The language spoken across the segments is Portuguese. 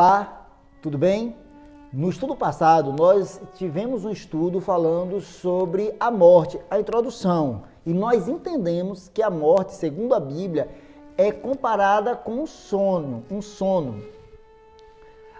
Olá, tudo bem? No estudo passado, nós tivemos um estudo falando sobre a morte, a introdução. E nós entendemos que a morte, segundo a Bíblia, é comparada com um sono.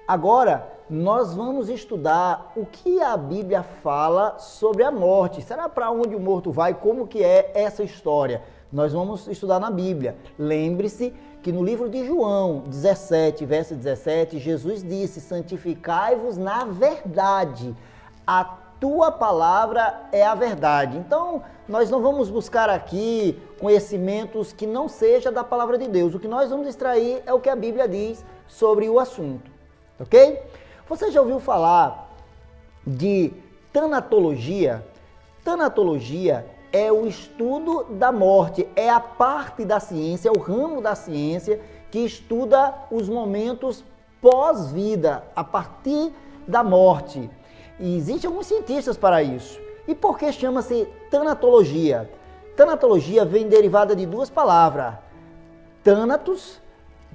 Agora, nós vamos estudar o que a Bíblia fala sobre a morte. Será para onde o morto vai? Como que é essa história? Nós vamos estudar na Bíblia. Lembre-se que no livro de João 17, verso 17, Jesus disse: santificai-vos na verdade, a tua palavra é a verdade. Então, nós não vamos buscar aqui conhecimentos que não seja da palavra de Deus. O que nós vamos extrair é o que a Bíblia diz sobre o assunto, ok? Você já ouviu falar de tanatologia? Tanatologia é o estudo da morte, é a parte da ciência, é o ramo da ciência que estuda os momentos pós-vida, a partir da morte. E existem alguns cientistas para isso. E por que chama-se tanatologia? Tanatologia vem derivada de duas palavras. Thanatos,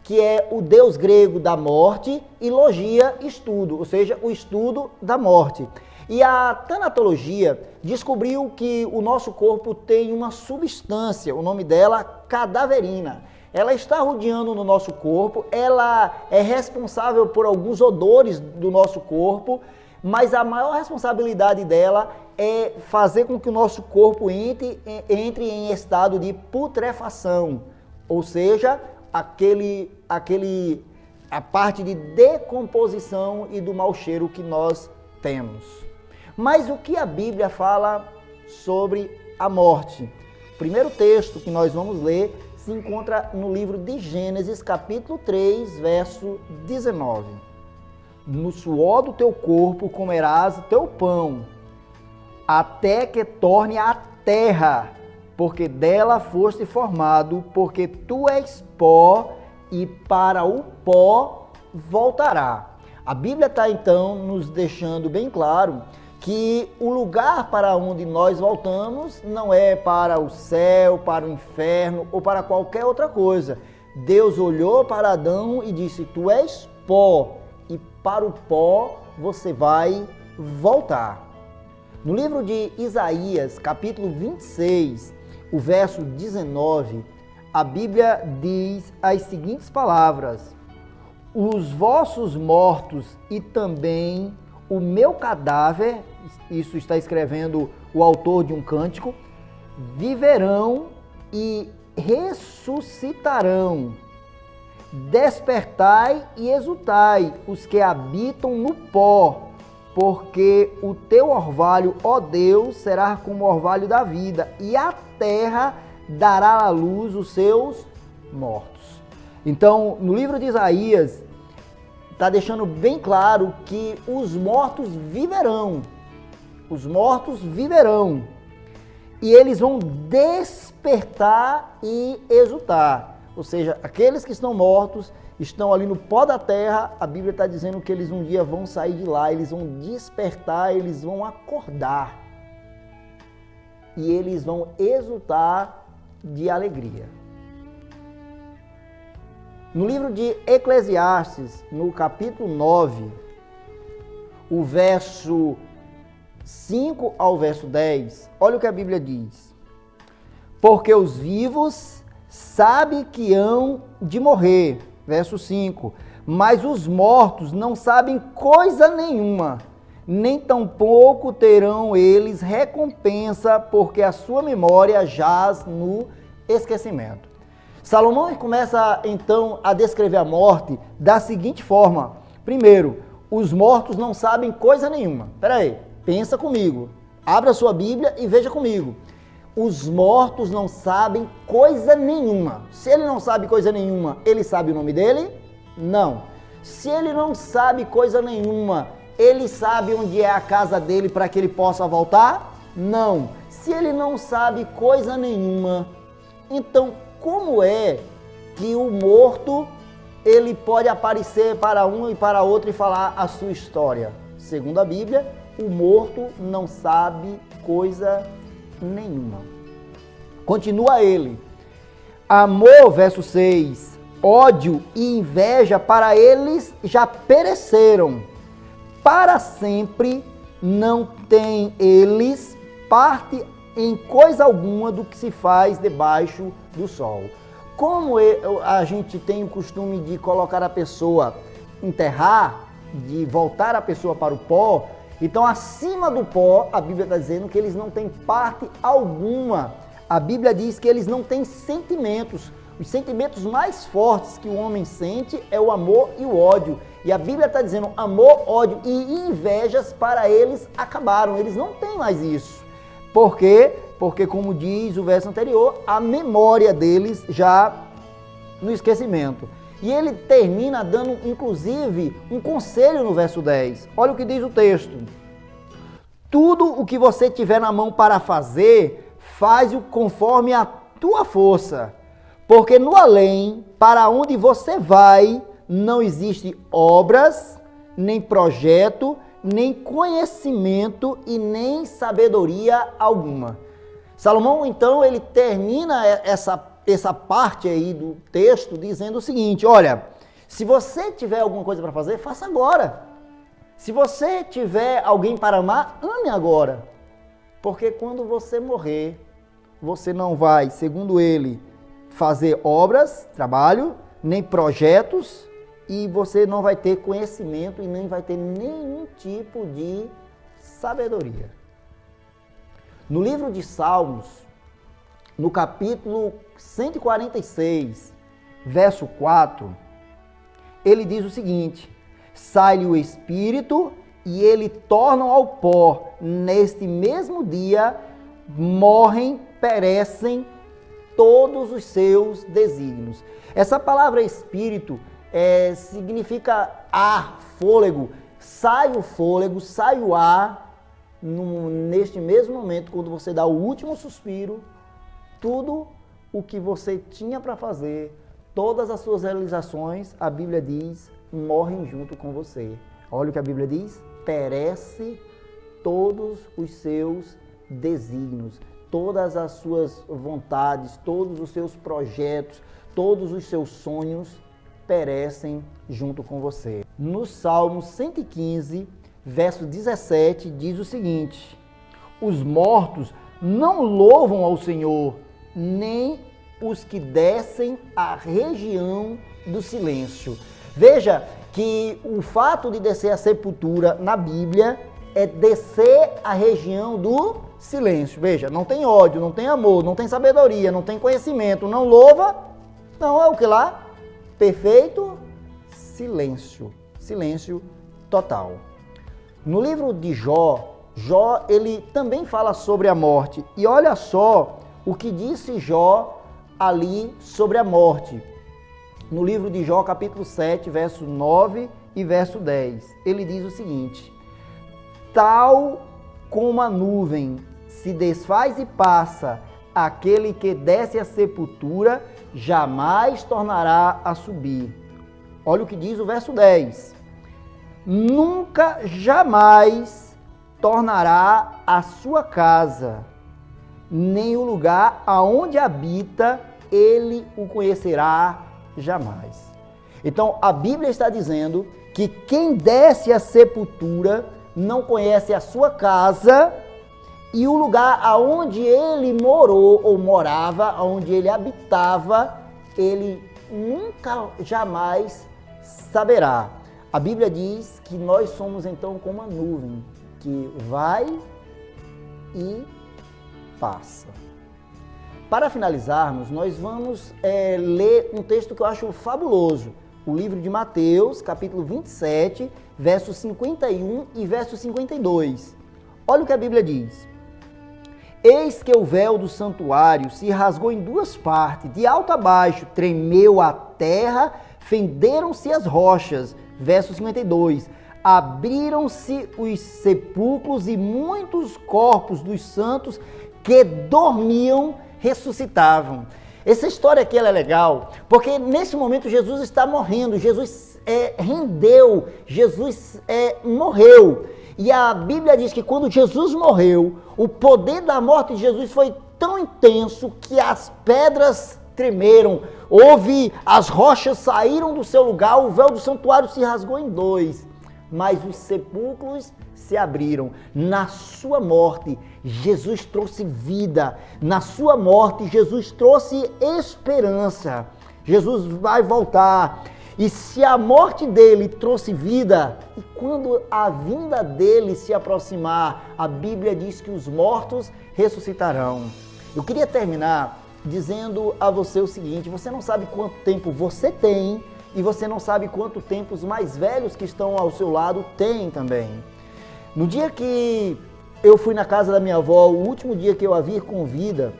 que é o deus grego da morte, e logia, estudo, ou seja, o estudo da morte. E a tanatologia descobriu que o nosso corpo tem uma substância, o nome dela cadaverina. Ela está rodeando no nosso corpo, ela é responsável por alguns odores do nosso corpo, mas a maior responsabilidade dela é fazer com que o nosso corpo entre em estado de putrefação, ou seja, a parte de decomposição e do mau cheiro que nós temos. Mas o que a Bíblia fala sobre a morte? O primeiro texto que nós vamos ler se encontra no livro de Gênesis, capítulo 3, verso 19. No suor do teu corpo comerás o teu pão, até que torne a terra, porque dela foste formado, porque tu és pó, e para o pó voltará. A Bíblia está então nos deixando bem claro que o lugar para onde nós voltamos não é para o céu, para o inferno ou para qualquer outra coisa. Deus olhou para Adão e disse: tu és pó, e para o pó você vai voltar. No livro de Isaías, capítulo 26, o verso 19, a Bíblia diz as seguintes palavras: os vossos mortos e também o meu cadáver, isso está escrevendo o autor de um cântico, viverão e ressuscitarão. Despertai e exultai, os que habitam no pó, porque o teu orvalho, ó Deus, será como o orvalho da vida, e a terra dará à luz os seus mortos. Então, no livro de Isaías, está deixando bem claro que os mortos viverão. Os mortos viverão. E eles vão despertar e exultar. Ou seja, aqueles que estão mortos, estão ali no pó da terra, a Bíblia está dizendo que eles um dia vão sair de lá, eles vão despertar, eles vão acordar. E eles vão exultar de alegria. No livro de Eclesiastes, no capítulo 9, o verso 5 ao verso 10, olha o que a Bíblia diz: porque os vivos sabem que hão de morrer, verso 5, mas os mortos não sabem coisa nenhuma, nem tampouco terão eles recompensa, porque a sua memória jaz no esquecimento. Salomão começa então a descrever a morte da seguinte forma: primeiro, os mortos não sabem coisa nenhuma. Espera aí, pensa comigo, abra sua Bíblia e veja comigo. Os mortos não sabem coisa nenhuma. Se ele não sabe coisa nenhuma, ele sabe o nome dele? Não. Se ele não sabe coisa nenhuma, ele sabe onde é a casa dele para que ele possa voltar? Não. Se ele não sabe coisa nenhuma, então como é que o morto ele pode aparecer para um e para outro e falar a sua história? Segundo a Bíblia, o morto não sabe coisa nenhuma. Continua ele: amor, verso 6, ódio e inveja para eles já pereceram. Para sempre não têm eles parte em coisa alguma do que se faz debaixo do sol. Como a gente tem o costume de colocar a pessoa, enterrar, de voltar a pessoa para o pó, então acima do pó, a Bíblia está dizendo que eles não têm parte alguma. A Bíblia diz que eles não têm sentimentos. Os sentimentos mais fortes que o homem sente é o amor e o ódio. E a Bíblia está dizendo amor, ódio e invejas para eles acabaram. Eles não têm mais isso. Por quê? Porque, como diz o verso anterior, a memória deles já no esquecimento. E ele termina dando, inclusive, um conselho no verso 10. Olha o que diz o texto. Tudo o que você tiver na mão para fazer, faz-o conforme a tua força. Porque no além, para onde você vai, não existe obras, nem projeto, nem conhecimento e nem sabedoria alguma. Salomão, então, ele termina essa parte aí do texto dizendo o seguinte, olha, se você tiver alguma coisa para fazer, faça agora. Se você tiver alguém para amar, ame agora. Porque quando você morrer, você não vai, segundo ele, fazer obras, trabalho, nem projetos, e você não vai ter conhecimento e nem vai ter nenhum tipo de sabedoria. No livro de Salmos, no capítulo 146, verso 4, ele diz o seguinte, sai-lhe o espírito e ele torna ao pó, neste mesmo dia morrem, perecem todos os seus desígnios. Essa palavra espírito significa ar, fôlego, sai o fôlego, sai o ar, neste mesmo momento, quando você dá o último suspiro, tudo o que você tinha para fazer, todas as suas realizações, a Bíblia diz, morrem junto com você. Olha o que a Bíblia diz, perece todos os seus desígnios, todas as suas vontades, todos os seus projetos, todos os seus sonhos perecem junto com você. No Salmo 115, verso 17, diz o seguinte, os mortos não louvam ao Senhor, nem os que descem à região do silêncio. Veja que o fato de descer à sepultura na Bíblia é descer à região do silêncio. Veja, não tem ódio, não tem amor, não tem sabedoria, não tem conhecimento, não louva, não é o que lá? Perfeito silêncio. Silêncio total. No livro de Jó, ele também fala sobre a morte. E olha só o que disse Jó ali sobre a morte. No livro de Jó, capítulo 7, verso 9 e verso 10. Ele diz o seguinte, tal como a nuvem se desfaz e passa, aquele que desce à sepultura jamais tornará a subir. Olha o que diz o verso 10. Nunca, jamais tornará a sua casa, nem o lugar aonde habita, ele o conhecerá jamais. Então, a Bíblia está dizendo que quem desce à sepultura não conhece a sua casa e o lugar aonde ele morou ou morava, aonde ele habitava, ele nunca, jamais saberá. A Bíblia diz que nós somos então como uma nuvem que vai e passa. Para finalizarmos, nós vamos ler um texto que eu acho fabuloso. O livro de Mateus, capítulo 27, versos 51 e verso 52. Olha o que a Bíblia diz. Eis que o véu do santuário se rasgou em duas partes, de alto a baixo, tremeu a terra, fenderam-se as rochas. Verso 52. Abriram-se os sepulcros e muitos corpos dos santos que dormiam ressuscitavam. Essa história aqui ela é legal, porque nesse momento Jesus está morrendo, Jesus rendeu, Jesus morreu. E a Bíblia diz que quando Jesus morreu, o poder da morte de Jesus foi tão intenso que as pedras tremeram, Houve, as rochas saíram do seu lugar, o véu do santuário se rasgou em dois, mas os sepulcros se abriram. Na sua morte, Jesus trouxe vida. Na sua morte, Jesus trouxe esperança. Jesus vai voltar. E se a morte dele trouxe vida, e quando a vinda dele se aproximar, a Bíblia diz que os mortos ressuscitarão. Eu queria terminar dizendo a você o seguinte: você não sabe quanto tempo você tem e você não sabe quanto tempo os mais velhos que estão ao seu lado têm também. No dia que eu fui na casa da minha avó, o último dia que eu a vi com vida,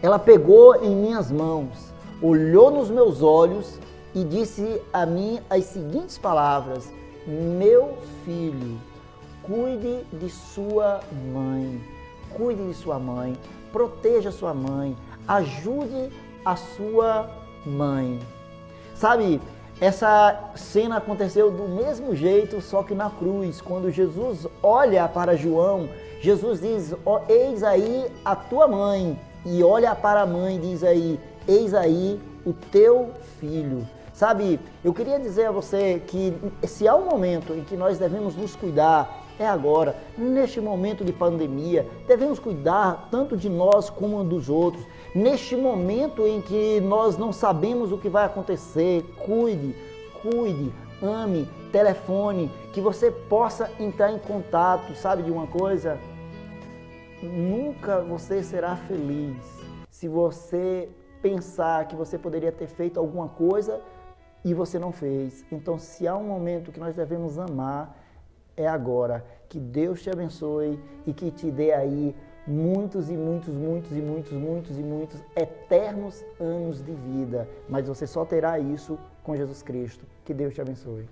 ela pegou em minhas mãos, olhou nos meus olhos e disse a mim as seguintes palavras: meu filho, cuide de sua mãe, cuide de sua mãe, proteja sua mãe, ajude a sua mãe. Sabe, essa cena aconteceu do mesmo jeito, só que na cruz. Quando Jesus olha para João, Jesus diz: oh, eis aí a tua mãe. E olha para a mãe e diz aí: eis aí o teu filho. Sabe, eu queria dizer a você que se há um momento em que nós devemos nos cuidar, é agora. Neste momento de pandemia, devemos cuidar tanto de nós como dos outros. Neste momento em que nós não sabemos o que vai acontecer, cuide, ame, telefone, que você possa entrar em contato. Sabe de uma coisa? Nunca você será feliz se você pensar que você poderia ter feito alguma coisa e você não fez. Então, se há um momento que nós devemos amar, é agora. Que Deus te abençoe e que te dê aí muitos eternos anos de vida. Mas você só terá isso com Jesus Cristo. Que Deus te abençoe.